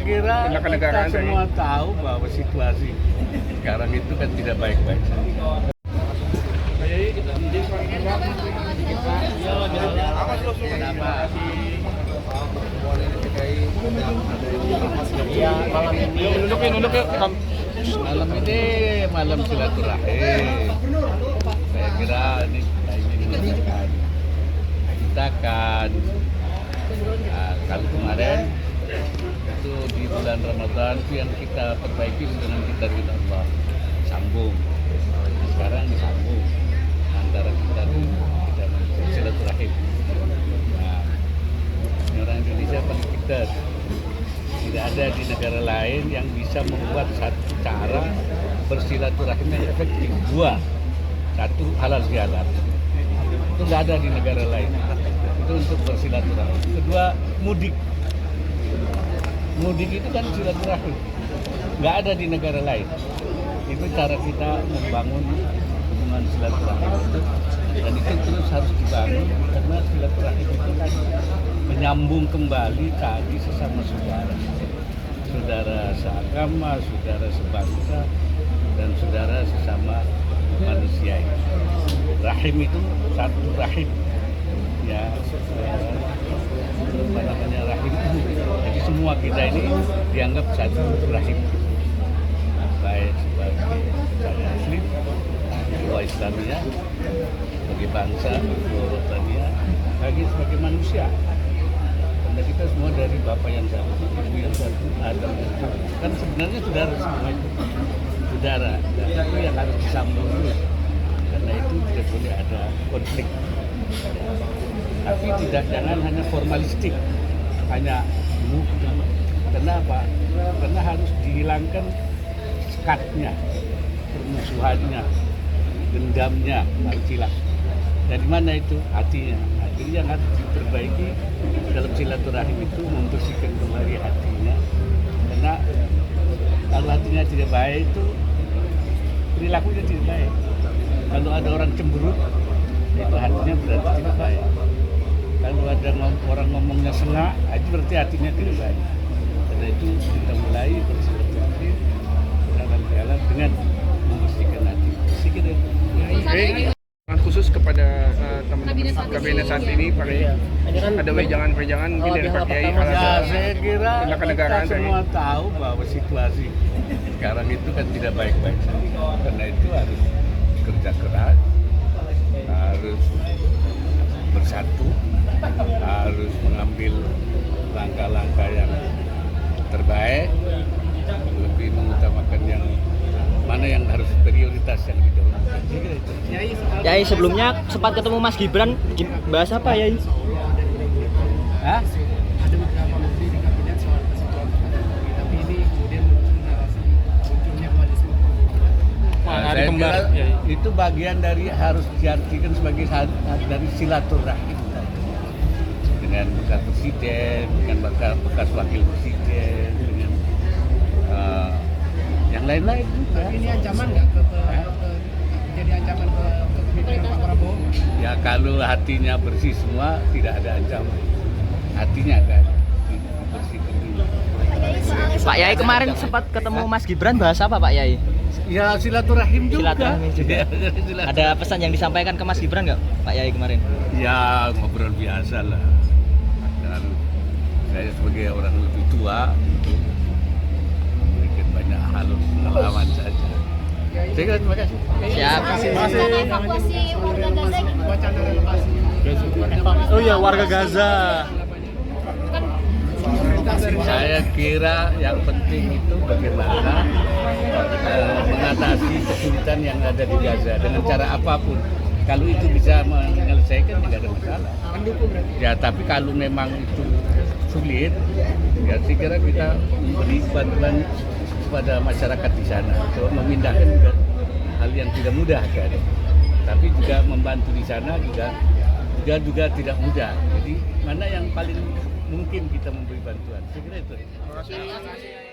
kira kita semua ini tahu bahwa situasi sekarang itu kan tidak baik-baik saja. Ya, malam ini Malam ini malam silaturahim. Saya kira ini kita ingin menunjukkan kita kan kalau kemarin itu di bulan Ramadan itu yang kita perbaiki dengan kita ridha Allah sambung. Sekarang disambung antara kita dan silaturahim. Nah, orang Indonesia paling pintar. Tidak ada di negara lain yang bisa membuat satu cara bersilaturahim yang efektif. Dua, satu halal bihalal. Itu nggak ada di negara lain. Itu untuk bersilaturahim. Kedua, mudik. Mudik itu kan silaturahim. Nggak ada di negara lain. Itu cara kita membangun hubungan silaturahim itu. Dan itu terus harus dibangun karena silaturahim itu kan menyambung kembali tadi sesama saudara. Saudara seagama, saudara sebangsa, dan saudara sesama manusia ini. Rahim itu satu rahim. Ya, apa namanya rahim itu. Jadi semua kita ini dianggap satu rahim. Baik sebagai secara muslim, jiwa Islamiyah, sebagai bangsa, Rohania, bagi sebagai manusia. Karena kita semua dari Bapak yang satu, Ibu yang satu, Adam yang satu. Kan sebenarnya saudara semua itu. Saudara, dan itu yang harus disambung dulu. Karena itu tidak boleh ada konflik. Tapi jangan hanya formalistik, hanya kenapa? Karena harus dihilangkan sekatnya, permusuhannya, dendamnya, harus hilang. Dari mana itu? Hatinya. Jadi yang harus diperbaiki dalam silaturahim itu membersihkan kembali hatinya. Karena kalau hatinya tidak baik itu perilakunya tidak baik. Kalau ada orang cemberut, itu hatinya berarti tidak baik. Kalau ada orang ngomongnya sengak, itu berarti hatinya tidak baik. Karena itu kita mulai bersilaturahim dengan membersihkan hati. Sedikit itu. khusus kepada teman-teman kabinet saat ini Pak Kiai. Ada wejangan-wejangan mungkin dari Pak Kiai. Ya, saya kira kenegaraan kita semua tahu bahwa situasi sekarang itu kan tidak baik-baik saja. Karena itu harus kerja keras, harus bersatu, harus mengambil langkah-langkah yang terbaik, lebih mengutamakan yang mana yang harus prioritas yang didahulukan. Yai, sebelumnya sempat ketemu Mas Gibran, bahas apa Yai? Hah? Ada beberapa menteri di kabinet soal keselamatan, tapi ini kemudian munculnya koalisi. Saya kira itu bagian dari harus diartikan sebagai dari silaturahim dengan bekas presiden, dengan bekas wakil presiden, dengan yang lain-lain juga. Ini ancaman nggak jadi ancaman ke kepemimpinan Pak Prabowo? Ya kalau hatinya bersih semua tidak ada ancaman. Hatinya kan bersihkan dulu. Pak Yai kemarin sempat ketemu Mas Gibran, bahas apa Pak Yai? Ya silaturahim juga. Silaturahim juga. Silaturahim. Ada pesan yang disampaikan ke Mas Gibran nggak Pak Yai kemarin? Ya ngobrol biasa lah. Dan saya sebagai orang lebih tua itu memberikan banyak hal pengalaman saja. Saya kira terima kasih. Siap. Evakuasi warga Gaza gimana? Wacana relokasi. Oh iya, warga Gaza. Saya kira yang penting itu bagaimana mengatasi kesulitan yang ada di Gaza dengan cara apapun. Kalau itu bisa menyelesaikan tidak ada masalah. Ya tapi kalau memang itu sulit, ya saya kira kita beri bantuan kepada masyarakat di sana. So, memindahkan juga hal yang tidak mudah kan. Tapi juga membantu di sana juga tidak mudah. Jadi mana yang paling mungkin kita memberi bantuan? Saya kira itu. Terima kasih.